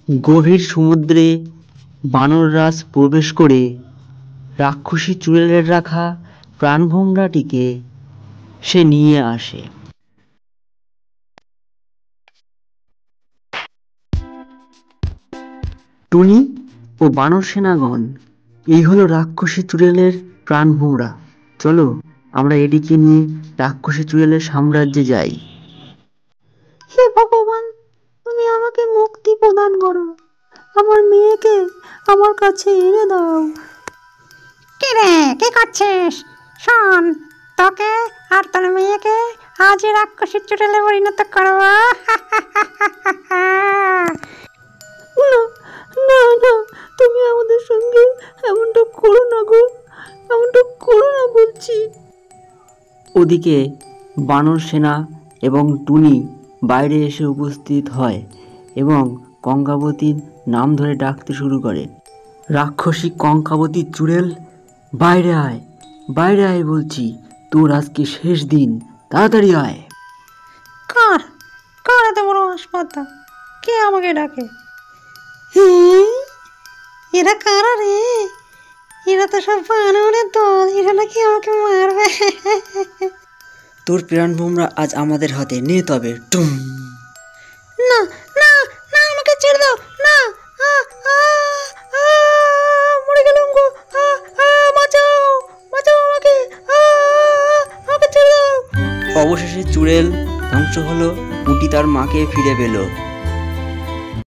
গভীর সমুদ্রে বানররাজ প্রবেশ করে রাক্ষসী চুড়েলের রাখা প্রাণভোমরাটিকে সে নিয়ে আসে। টুনি ও বানর সেনাগণ, এই হলো রাক্ষসী চুড়েলের প্রাণভোমরা। চলো আমরা এটিকে নিয়ে রাক্ষসী চুড়েলের সাম্রাজ্যে যাই। হে ভগবান, তুমি আমাকে মুক্তি প্রদান করো, আমার মেয়েকে আমার কাছে এনে দাও। কি রে, কি করছিস? শোন, তোকে আর তোর মেয়েকে আজই রাক্ষসীর চুড়েলে পরিণত করবো। না না না, তুমি আমাদের সঙ্গে এমনটা করো না গো, এমনটা করো না বলছি। ওদিকে বানর সেনা এবং টুনি বাইরে এসে উপস্থিত হয় এবং কঙ্কাবতীর নাম ধরে ডাকতে শুরু করে। রাক্ষসী কঙ্কাবতীর চুড়েল, বাইরে আয়, বাইরে আয় বলছি, তোর আজকে শেষ দিন, তাড়াতাড়ি আয়। কার কার এত বড় হাসপাতা? কে আমাকে ডাকে? এরা কারা রে? এরা তো সব বানরের দল, এরা নাকি আমাকে মারবে। তোর প্রাণভোমরা আজ আমাদের হাতে, নে তবে। টুম। না না না, আমাকে ছেড়ে দাও না। মরে গেলাম গো। বাঁচাও, বাঁচাও আমাকে, আমাকে ছেড়ে দাও। অবশেষে চুড়েল ধ্বংস হলো, পুটি তার মাকে ফিরে পেল।